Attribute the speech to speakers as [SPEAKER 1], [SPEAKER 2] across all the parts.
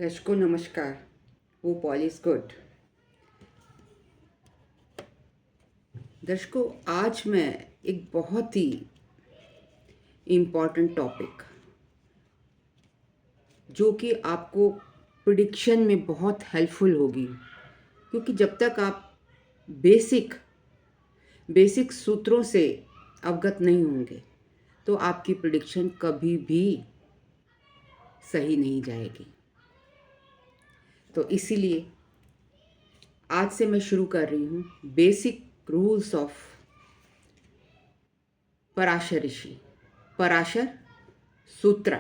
[SPEAKER 1] दर्शकों नमस्कार। वो पॉल इज गुड। दर्शकों, आज मैं एक बहुत ही इम्पॉर्टेंट टॉपिक जो कि आपको प्रिडिक्शन में बहुत हेल्पफुल होगी, क्योंकि जब तक आप बेसिक सूत्रों से अवगत नहीं होंगे तो आपकी प्रिडिक्शन कभी भी सही नहीं जाएगी। तो इसीलिए आज से मैं शुरू कर रही हूँ बेसिक रूल्स ऑफ पराशर ऋषि, पराशर सूत्र।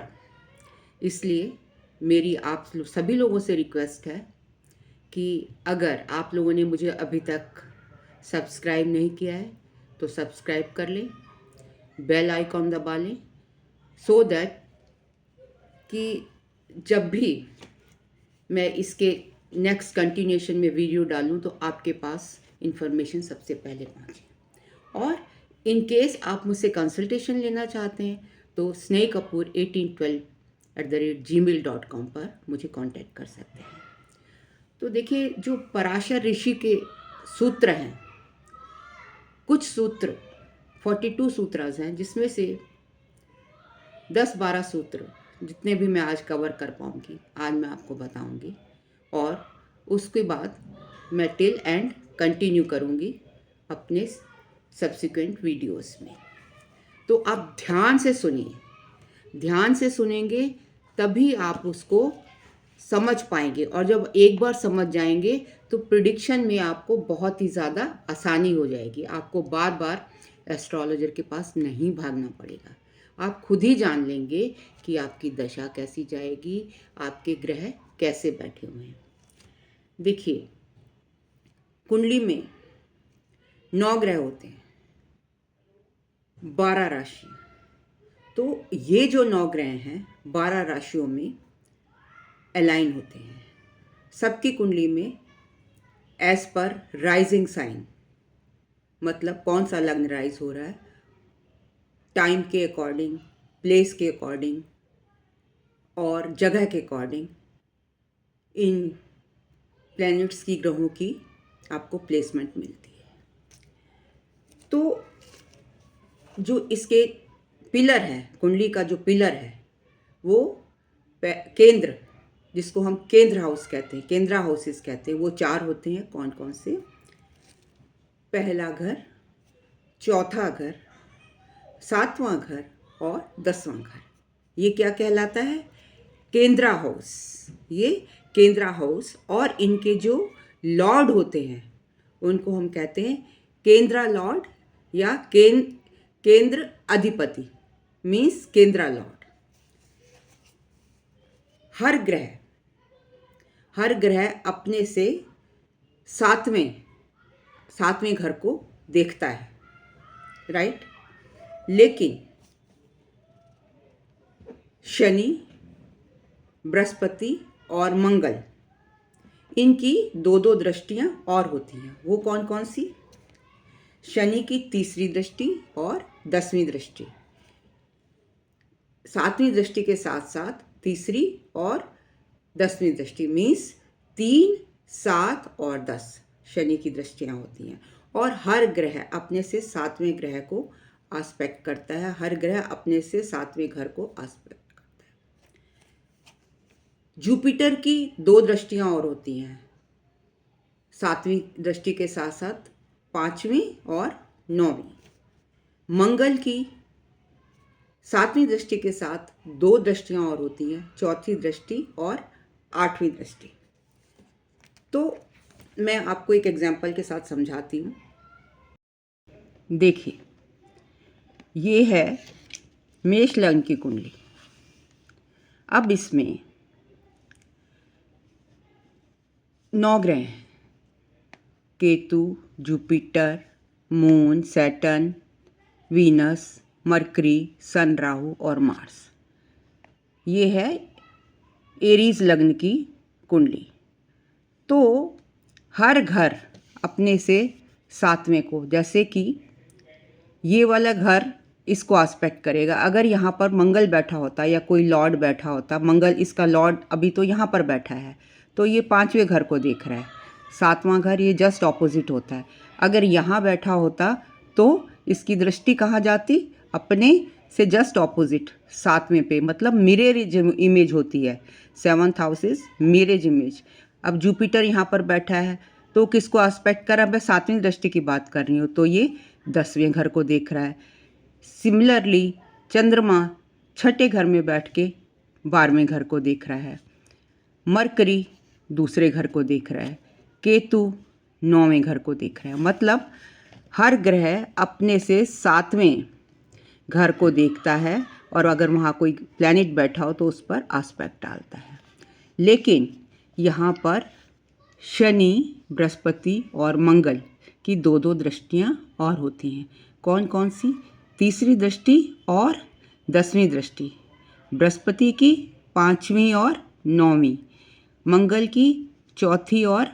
[SPEAKER 1] इसलिए मेरी आप सभी लोगों से रिक्वेस्ट है कि अगर आप लोगों ने मुझे अभी तक सब्सक्राइब नहीं किया है तो सब्सक्राइब कर लें, बेल आइकॉन दबा लें, सो दैट कि जब भी मैं इसके नेक्स्ट कंटिन्यूएशन में वीडियो डालूं तो आपके पास इन्फॉर्मेशन सबसे पहले पहुंचे। और इन केस आप मुझसे कंसल्टेशन लेना चाहते हैं तो snehkapoor1812@gmail.com पर मुझे कांटेक्ट कर सकते हैं। तो देखिए, जो पराशर ऋषि के सूत्र हैं, कुछ सूत्र 42 सूत्रास हैं, जिसमें से 10-12 सूत्र जितने भी मैं आज कवर कर पाऊँगी आज मैं आपको बताऊँगी, और उसके बाद मैं टिल एंड कंटिन्यू करूँगी अपने सब्सिक्वेंट वीडियोस में। तो आप ध्यान से सुनिए, ध्यान से सुनेंगे तभी आप उसको समझ पाएंगे, और जब एक बार समझ जाएंगे तो प्रिडिक्शन में आपको बहुत ही ज़्यादा आसानी हो जाएगी। आपको बार बार एस्ट्रोलॉजर के पास नहीं भागना पड़ेगा। आप खुद ही जान लेंगे कि आपकी दशा कैसी जाएगी, आपके ग्रह कैसे बैठे हुए हैं। देखिए, कुंडली में 9 ग्रह होते हैं, 12 राशि। तो ये जो 9 ग्रह हैं 12 राशियों में अलाइन होते हैं। सबकी कुंडली में एज पर राइजिंग साइन, मतलब कौन सा लग्न राइज हो रहा है, टाइम के अकॉर्डिंग, प्लेस के अकॉर्डिंग और जगह के अकॉर्डिंग इन प्लैनेट्स की, ग्रहों की आपको प्लेसमेंट मिलती है। तो जो इसके पिलर है, कुंडली का जो पिलर है वो केंद्र, जिसको हम केंद्र हाउस कहते हैं, केंद्रा हाउसेस कहते हैं, वो 4 होते हैं। कौन कौन से? पहला घर, चौथा घर, 7वां घर और 10वां घर। ये क्या कहलाता है? केंद्रा हाउस। ये केंद्रा हाउस, और इनके जो लॉर्ड होते हैं उनको हम कहते हैं केंद्रा लॉर्ड या केंद्र अधिपति, मीन्स केंद्रा लॉर्ड। हर ग्रह अपने से सातवें घर को देखता है, राइट? लेकिन शनि, बृहस्पति और मंगल, इनकी 2-2 दृष्टियां और होती हैं। वो कौन कौन सी? शनि की 3री दृष्टि और 10वीं दृष्टि। 7वीं दृष्टि के साथ साथ 3री और 10वीं दृष्टि, मीन्स 3, 7 और 10 शनि की दृष्टियां होती हैं। और हर ग्रह अपने से 7वें ग्रह को आस्पेक्ट करता है, हर ग्रह अपने से 7वें घर को आस्पेक्ट करता है। जुपिटर की 2 दृष्टियां और होती हैं, 7वीं दृष्टि के साथ साथ 5वीं और 9वीं। मंगल की 7वीं दृष्टि के साथ 2 दृष्टियां और होती हैं, 4थी दृष्टि और 8वीं दृष्टि। तो मैं आपको एक एग्जाम्पल के साथ समझाती हूँ। देखिए, ये है मेष लग्न की कुंडली। अब इसमें 9 ग्रह हैं, Ketu, Jupiter, moon, Saturn, Venus, Mercury, sun, Rahu और मार्स। ये है एरीज लग्न की कुंडली। तो हर घर अपने से 7वें को, जैसे कि ये वाला घर इसको आस्पेक्ट करेगा। अगर यहाँ पर मंगल बैठा होता या कोई लॉर्ड बैठा होता, मंगल इसका लॉर्ड अभी तो यहाँ पर बैठा है, तो ये 5वें घर को देख रहा है। 7वां घर ये जस्ट ऑपोजिट होता है। अगर यहाँ बैठा होता तो इसकी दृष्टि कहाँ जाती? अपने से जस्ट ऑपोजिट 7वें पे, मतलब मिरर इमेज होती है। 7th house is mirror image. अब जुपिटर यहाँ पर बैठा है तो किसको आस्पेक्ट कर रहा है? मैं 7वीं दृष्टि की बात कर रही हूँ, तो ये 10वें घर को देख रहा है। सिमिलरली चंद्रमा 6ठे घर में बैठ के 12वें घर को देख रहा है। मरकरी दूसरे घर को देख रहा है। केतु 9वें घर को देख रहा है। मतलब हर ग्रह अपने से 7वें घर को देखता है और अगर वहाँ कोई प्लैनेट बैठा हो तो उस पर आस्पेक्ट डालता है। लेकिन यहाँ पर शनि, बृहस्पति और मंगल की 2-2 दृष्टियाँ और होती हैं। कौन कौन सी? तीसरी दृष्टि और 10वीं दृष्टि। बृहस्पति की 5वीं और 9वीं, मंगल की 4थी और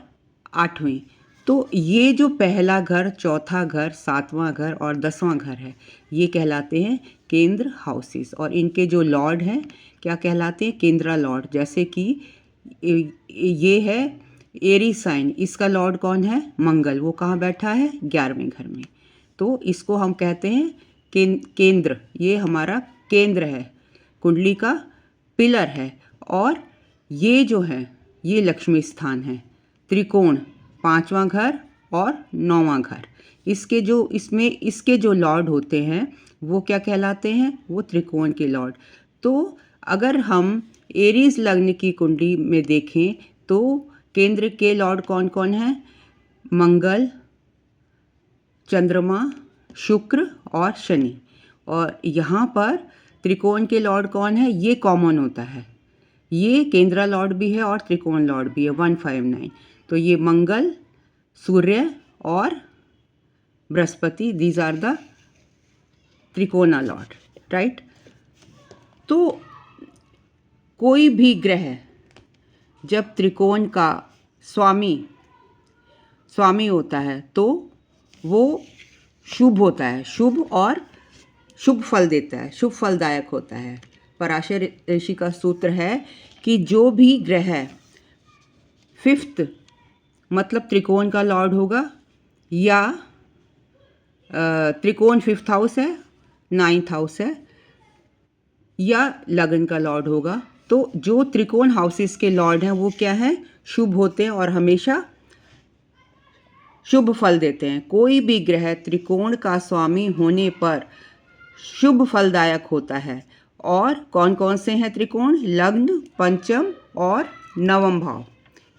[SPEAKER 1] 8वीं। तो ये जो पहला घर, चौथा घर, 7वां घर और 10वां घर है, ये कहलाते हैं केंद्र हाउसेस। और इनके जो लॉर्ड हैं क्या कहलाते हैं? केंद्रा लॉर्ड। जैसे कि ये है एरीज साइन, इसका लॉर्ड कौन है? मंगल। वो कहाँ बैठा है? 11वें घर में। तो इसको हम कहते हैं केंद्र। ये हमारा केंद्र है, कुंडली का पिलर है। और ये जो है ये लक्ष्मी स्थान है। त्रिकोण 5वां घर और 9वां घर, इसके जो लॉर्ड होते हैं वो क्या कहलाते हैं? वो त्रिकोण के लॉर्ड। तो अगर हम एरीज लग्न की कुंडली में देखें तो केंद्र के लॉर्ड कौन कौन हैं? मंगल, चंद्रमा, शुक्र और शनि। और यहाँ पर त्रिकोण के लॉर्ड कौन है? ये कॉमन होता है। ये केंद्रा लॉर्ड भी है और त्रिकोण लॉर्ड भी है। 159। तो ये मंगल, सूर्य और Brihaspati, these are the trikona lord, right. तो कोई भी ग्रह जब त्रिकोण का स्वामी होता है तो वो शुभ होता है, शुभ और शुभ फल देता है, शुभ फलदायक होता है। पराशर ऋषि का सूत्र है कि जो भी ग्रह 5th मतलब त्रिकोण का लॉर्ड होगा, या त्रिकोण 5th हाउस है, 9th हाउस है, या लगन का लॉर्ड होगा, तो जो त्रिकोण हाउसेस के लॉर्ड हैं वो क्या है? शुभ होते हैं और हमेशा शुभ फल देते हैं। कोई भी ग्रह त्रिकोण का स्वामी होने पर शुभ फलदायक होता है। और कौन कौन से हैं त्रिकोण? लग्न, पंचम और नवम भाव।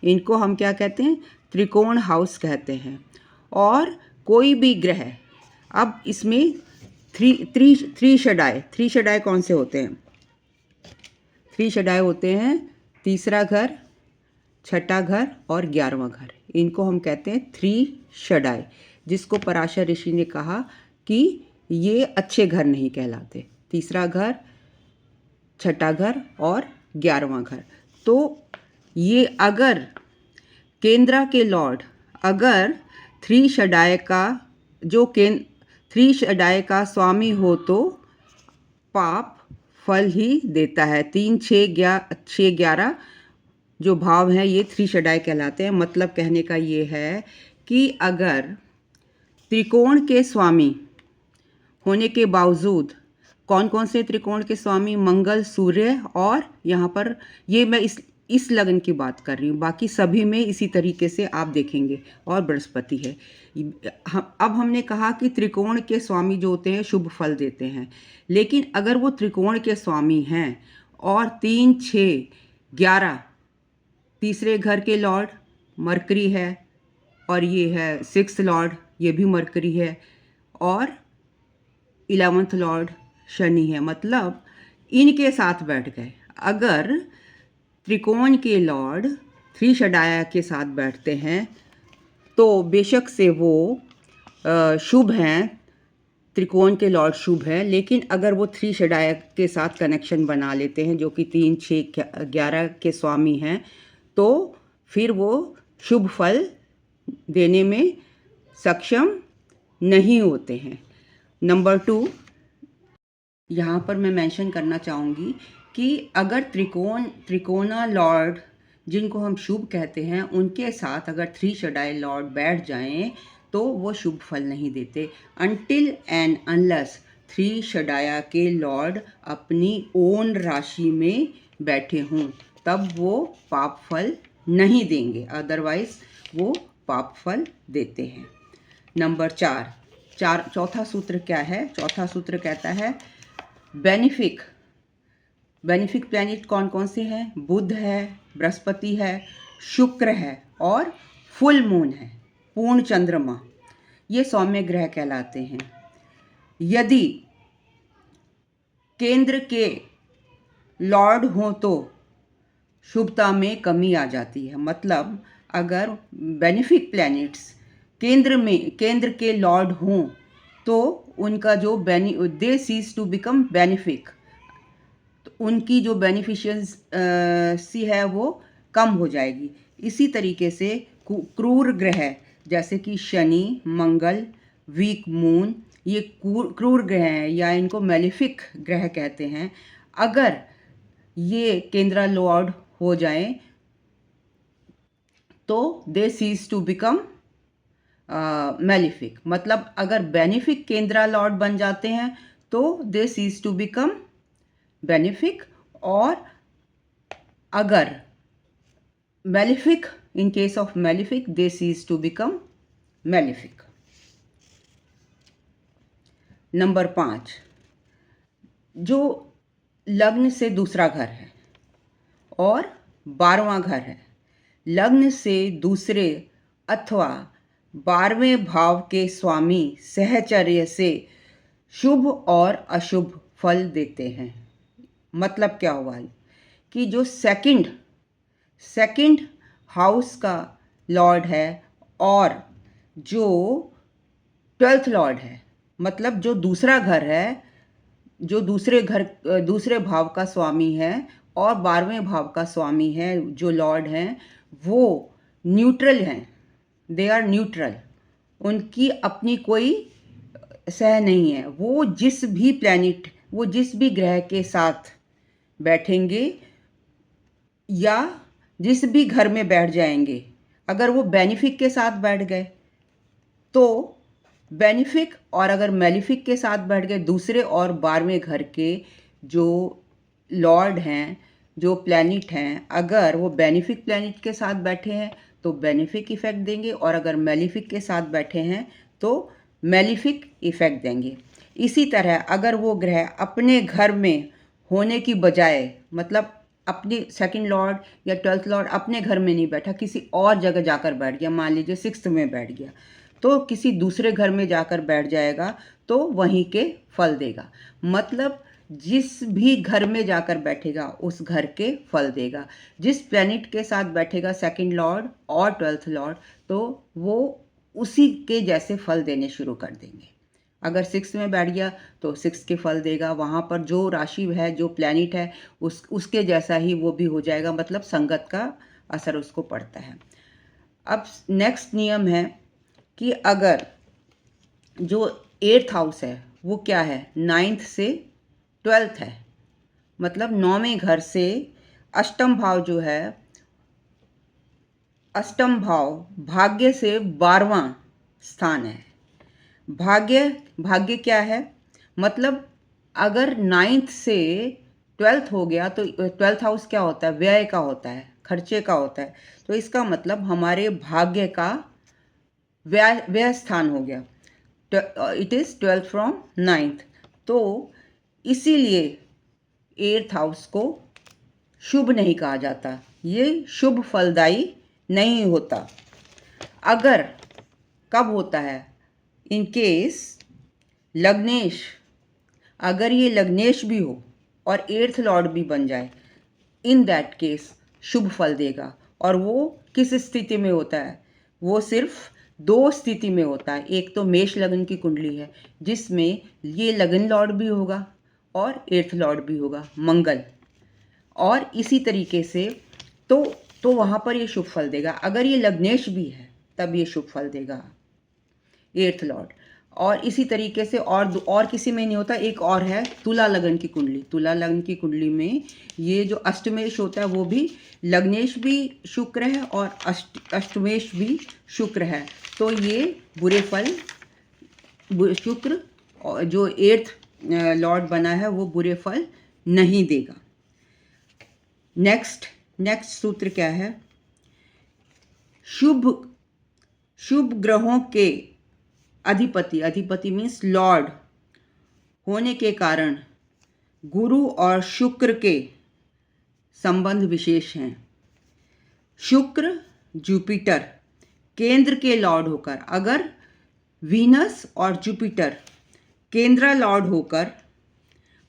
[SPEAKER 1] इनको हम क्या कहते हैं? त्रिकोण हाउस कहते हैं। और कोई भी ग्रह, अब इसमें थ्री षडाय कौन से होते हैं? 3 षडाय होते हैं तीसरा घर, छठा घर और 11वां घर। इनको हम कहते हैं 3 षडाय, जिसको पराशर ऋषि ने कहा कि ये अच्छे घर नहीं कहलाते। तीसरा घर, छठा घर और 11वां घर। तो ये अगर केंद्रा के लॉर्ड अगर 3 षडाय का 3 षडाय का स्वामी हो तो पाप फल ही देता है। 3, 6, 11 जो भाव हैं ये 3 षडाय कहलाते हैं। मतलब कहने का ये है कि अगर त्रिकोण के स्वामी होने के बावजूद, कौन कौन से त्रिकोण के स्वामी? मंगल, सूर्य और यहाँ पर ये मैं इस लगन की बात कर रही हूँ, बाकी सभी में इसी तरीके से आप देखेंगे, और बृहस्पति है। अब हमने कहा कि त्रिकोण के स्वामी जो होते हैं शुभ फल देते हैं, लेकिन अगर वो त्रिकोण के स्वामी हैं और 3, 6, 11 तीसरे घर के लॉर्ड मरकरी है, और ये है 6th लॉर्ड, ये भी मरकरी है, और 11th लॉर्ड शनि है, मतलब इनके साथ बैठ गए। अगर त्रिकोण के लॉर्ड 3 षडाया के साथ बैठते हैं तो बेशक से वो शुभ हैं, त्रिकोण के लॉर्ड शुभ हैं, लेकिन अगर वो 3 षडाया के साथ कनेक्शन बना लेते हैं जो कि 3, 6, 11 के स्वामी हैं, तो फिर वो शुभ फल देने में सक्षम नहीं होते हैं। नंबर 2, यहाँ पर मैं मेंशन करना चाहूँगी कि अगर त्रिकोणा लॉर्ड जिनको हम शुभ कहते हैं उनके साथ अगर 3 शडाई लॉर्ड बैठ जाएं तो वो शुभ फल नहीं देते। अनटिल एंड अनलेस 3 शडाया के लॉर्ड अपनी ओन राशि में बैठे हों तब वो पाप फल नहीं देंगे, अदरवाइज वो पाप फल देते हैं। नंबर 4 चौथा सूत्र क्या है? चौथा सूत्र कहता है बेनिफिक प्लैनेट कौन कौन से हैं? बुध है, बृहस्पति है, शुक्र है और फुल मून है, पूर्ण चंद्रमा। ये सौम्य ग्रह कहलाते हैं। यदि केंद्र के लॉर्ड हो तो शुभता में कमी आ जाती है। मतलब अगर बेनिफिक प्लैनेट्स केंद्र के लॉर्ड हों तो उनका जो दे सीज टू बिकम बेनिफिक, तो उनकी जो बेनिफिशियंसी है वो कम हो जाएगी। इसी तरीके से क्रूर ग्रह जैसे कि शनि, मंगल, वीक मून, ये क्रूर ग्रह हैं या इनको मेलिफिक ग्रह कहते हैं। अगर ये केंद्र लॉर्ड हो जाएं तो they cease to become malefic. मतलब अगर बेनिफिक केंद्र लॉर्ड बन जाते हैं तो they cease to become benefic, और अगर malefic, in case of malefic they cease to become malefic. Number 5 जो लग्न से दूसरा घर है और 12वां घर है। लग्न से दूसरे अथवा 12वें भाव के स्वामी सहचर्य से शुभ और अशुभ फल देते हैं। मतलब क्या हुआ कि जो सेकंड हाउस का लॉर्ड है और जो 12th लॉर्ड है, मतलब जो दूसरा घर है, जो दूसरे भाव का स्वामी है और 12वें भाव का स्वामी है, जो लॉर्ड हैं वो न्यूट्रल हैं, दे आर न्यूट्रल। उनकी अपनी कोई सह नहीं है। वो जिस भी ग्रह के साथ बैठेंगे या जिस भी घर में बैठ जाएंगे, अगर वो बेनिफिक के साथ बैठ गए तो बेनिफिक, और अगर मेलिफिक के साथ बैठ गए दूसरे और 12वें घर के जो लॉर्ड हैं, जो प्लैनेट हैं, अगर वो बेनिफिक प्लैनेट के साथ बैठे हैं तो बेनिफिक इफेक्ट देंगे, और अगर मेलिफिक के साथ बैठे हैं तो मेलिफिक इफेक्ट देंगे। इसी तरह अगर वो ग्रह अपने घर में होने की बजाय, मतलब अपने सेकंड लॉर्ड या 12th लॉर्ड अपने घर में नहीं बैठा, किसी और जगह जाकर बैठ गया, मान लीजिए 6th में बैठ गया, तो किसी दूसरे घर में जाकर बैठ जाएगा तो वहीं के फल देगा। मतलब जिस भी घर में जाकर बैठेगा उस घर के फल देगा। जिस प्लैनेट के साथ बैठेगा सेकंड लॉर्ड और 12th लॉर्ड तो वो उसी के जैसे फल देने शुरू कर देंगे। अगर 6 में बैठ गया तो 6 के फल देगा, वहाँ पर जो राशि है, जो प्लैनेट है उसके जैसा ही वो भी हो जाएगा। मतलब संगत का असर उसको पड़ता है। अब नेक्स्ट नियम है कि अगर जो 8th हाउस है वो क्या है, 9th से 12th है, मतलब 9वें घर से अष्टम भाव जो है, अष्टम भाव भाग्य से 12वां स्थान है। भाग्य क्या है, मतलब अगर 9th से 12th हो गया तो 12th हाउस क्या होता है, व्यय का होता है, खर्चे का होता है। तो इसका मतलब हमारे भाग्य का व्यय स्थान हो गया। It is 12th from 9th। तो इसीलिए 8th हाउस को शुभ नहीं कहा जाता, ये शुभ फलदायी नहीं होता। अगर कब होता है, इन केस लग्नेश, अगर ये लग्नेश भी हो और 8th लॉर्ड भी बन जाए, इन दैट केस शुभ फल देगा। और वो किस स्थिति में होता है, वो सिर्फ 2 स्थिति में होता है। एक तो मेष लग्न की कुंडली है जिसमें ये लग्न लॉर्ड भी होगा और 8th लॉर्ड भी होगा, मंगल, और इसी तरीके से तो वहाँ पर ये शुभ फल देगा। अगर ये लग्नेश भी है तब ये शुभ फल देगा 8th लॉर्ड। और इसी तरीके से और किसी में नहीं होता। एक और है तुला लगन की कुंडली। तुला लगन की कुंडली में ये जो अष्टमेश होता है वो भी, लग्नेश भी शुक्र है और अष्टमेश भी शुक्र है। तो ये बुरे फल, शुक्र जो 8th लॉर्ड बना है वो बुरे फल नहीं देगा। नेक्स्ट सूत्र क्या है? शुभ ग्रहों के अधिपति मीन्स लॉर्ड होने के कारण गुरु और शुक्र के संबंध विशेष हैं। शुक्र जुपिटर केंद्र के लॉर्ड होकर, अगर वीनस और जुपिटर केंद्र लॉर्ड होकर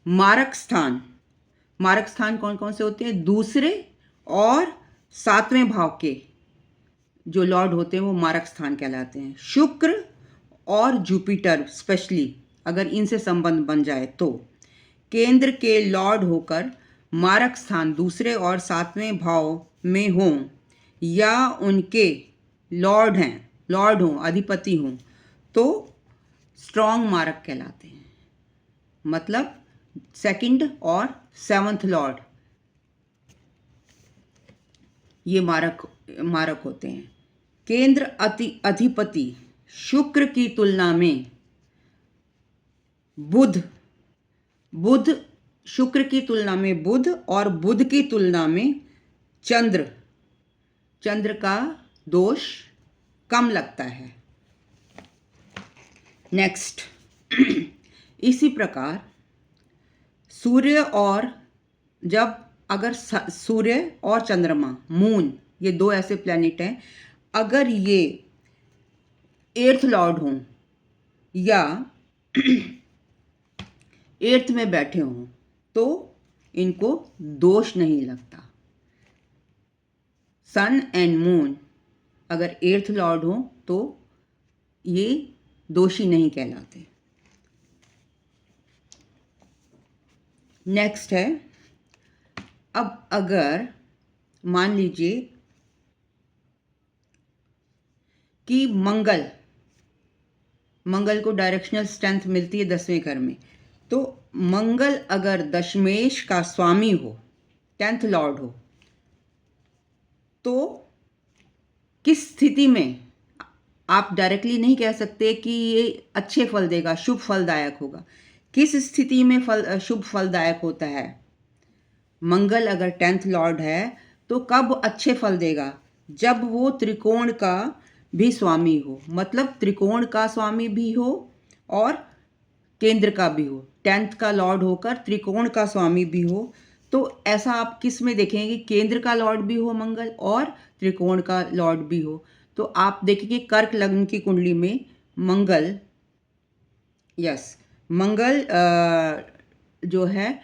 [SPEAKER 1] मारक स्थान कौन कौन से होते हैं? दूसरे और 7वें भाव के जो लॉर्ड होते हैं वो मारक स्थान कहलाते हैं। शुक्र और जुपिटर स्पेशली अगर इनसे संबंध बन जाए तो केंद्र के लॉर्ड होकर मारक स्थान दूसरे और 7वें भाव में हों या उनके लॉर्ड हों, अधिपति हों, तो स्ट्रॉन्ग मारक कहलाते हैं। मतलब 2nd और 7th लॉर्ड ये मारक होते हैं। केंद्र अधिपति शुक्र की तुलना में बुध शुक्र की तुलना में बुध और बुध की तुलना में चंद्र का दोष कम लगता है। नेक्स्ट इसी प्रकार अगर सूर्य और चंद्रमा, मून, ये 2 ऐसे प्लैनेट हैं, अगर ये 8th लॉर्ड हों या 8th में बैठे हों तो इनको दोष नहीं लगता। सन एंड मून अगर 8th लॉर्ड हों तो ये दोषी नहीं कहलाते। नेक्स्ट है, अब अगर मान लीजिए कि मंगल को डायरेक्शनल स्ट्रेंथ मिलती है 10वें घर में, तो मंगल अगर दशमेश का स्वामी हो, 10th लॉर्ड हो, तो किस स्थिति में आप डायरेक्टली नहीं कह सकते कि ये अच्छे फल देगा, शुभ फलदायक होगा। किस स्थिति में शुभ फलदायक होता है? मंगल अगर 10th लॉर्ड है तो कब अच्छे फल देगा? जब वो त्रिकोण का भी स्वामी हो, मतलब त्रिकोण का स्वामी भी हो और केंद्र का भी हो। 10th का लॉर्ड होकर त्रिकोण का स्वामी भी हो, तो ऐसा आप किस में देखेंगे? केंद्र का लॉर्ड भी हो मंगल और त्रिकोण का लॉर्ड भी हो। तो आप देखेंगे कर्क लग्न की कुंडली में मंगल जो है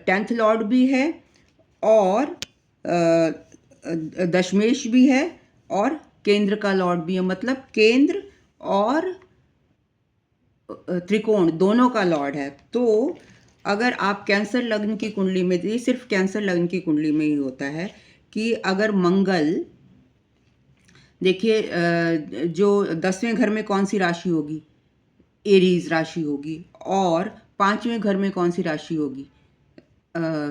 [SPEAKER 1] 10th लॉर्ड भी है और दशमेश भी है और केंद्र का लॉर्ड भी है। मतलब केंद्र और त्रिकोण दोनों का लॉर्ड है। तो अगर आप कैंसर लग्न की कुंडली में, ये सिर्फ कैंसर लग्न की कुंडली में ही होता है कि अगर मंगल, देखिए जो 10वें घर में कौन सी राशि होगी? एरीज राशि होगी। और 5वें घर में कौन सी राशि होगी?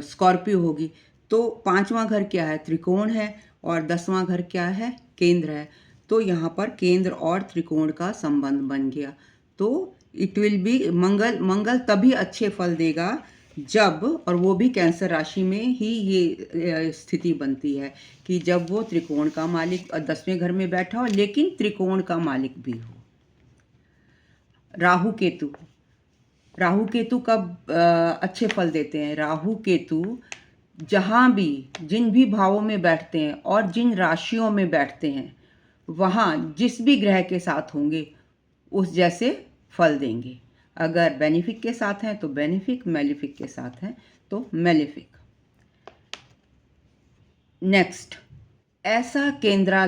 [SPEAKER 1] स्कॉर्पियो होगी। तो 5वां घर क्या है? त्रिकोण है। और 10वां घर क्या है? केंद्र है। तो यहाँ पर केंद्र और त्रिकोण का संबंध बन गया। तो इट विल बी मंगल तभी अच्छे फल देगा जब, और वो भी कैंसर राशि में ही ये स्थिति बनती है कि जब वो त्रिकोण का मालिक 10वें घर में बैठा हो लेकिन त्रिकोण का मालिक भी हो। राहु केतु कब अच्छे फल देते हैं? राहु केतु जहाँ भी, जिन भी भावों में बैठते हैं और जिन राशियों में बैठते हैं, वहाँ जिस भी ग्रह के साथ होंगे उस जैसे फल देंगे। अगर बेनिफिक के साथ हैं तो बेनिफिक, मेलिफिक के साथ हैं तो मेलिफिक। नेक्स्ट, ऐसा केंद्रा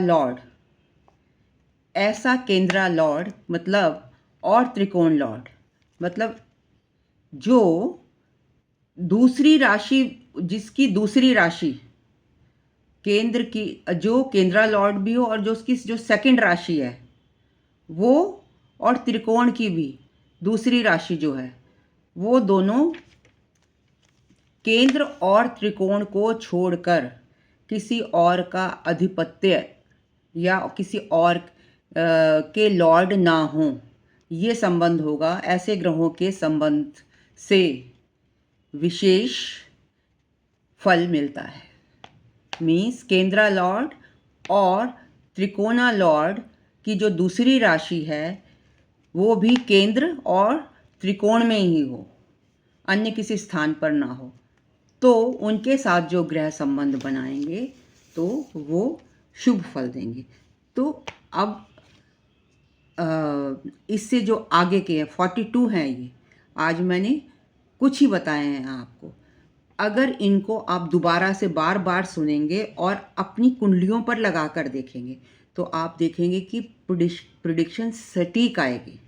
[SPEAKER 1] लॉर्ड मतलब, और त्रिकोण लॉर्ड मतलब जो दूसरी राशि, जिसकी दूसरी राशि केंद्र की, जो केंद्रा लॉर्ड भी हो और जो उसकी जो 2nd राशि है वो और त्रिकोण की भी दूसरी राशि जो है वो दोनों केंद्र और त्रिकोण को छोड़कर किसी और का अधिपत्य या किसी और के लॉर्ड ना हो, ये संबंध होगा। ऐसे ग्रहों के संबंध से विशेष फल मिलता है। मीन्स केंद्रा लॉर्ड और त्रिकोणा लॉर्ड की जो दूसरी राशि है वो भी केंद्र और त्रिकोण में ही हो, अन्य किसी स्थान पर ना हो, तो उनके साथ जो ग्रह संबंध बनाएंगे तो वो शुभ फल देंगे। तो अब इससे जो आगे के 42 हैं, ये आज मैंने कुछ ही बताए हैं आपको। अगर इनको आप दोबारा से बार बार सुनेंगे और अपनी कुंडलियों पर लगा कर देखेंगे तो आप देखेंगे कि प्रिडिक्शन सटीक आएगी।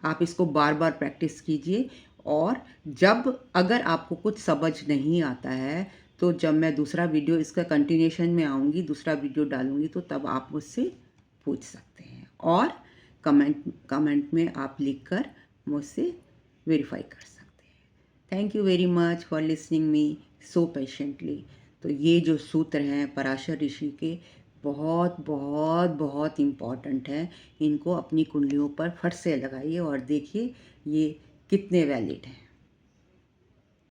[SPEAKER 1] आप इसको बार बार प्रैक्टिस कीजिए, और जब अगर आपको कुछ समझ नहीं आता है तो जब मैं दूसरा वीडियो इसका कंटिन्यूशन में आऊँगी, दूसरा वीडियो डालूँगी, तो तब आप मुझसे पूछ सकते हैं और कमेंट में आप लिखकर मुझसे वेरीफाई कर सकते हैं। Thank you very much for listening me so patiently. तो ये जो सूत्र हैं पराशर ऋषि के, बहुत बहुत बहुत इम्पॉर्टेंट है। इनको अपनी कुंडलियों पर फट से लगाइए और देखिए ये कितने वैलिड हैं।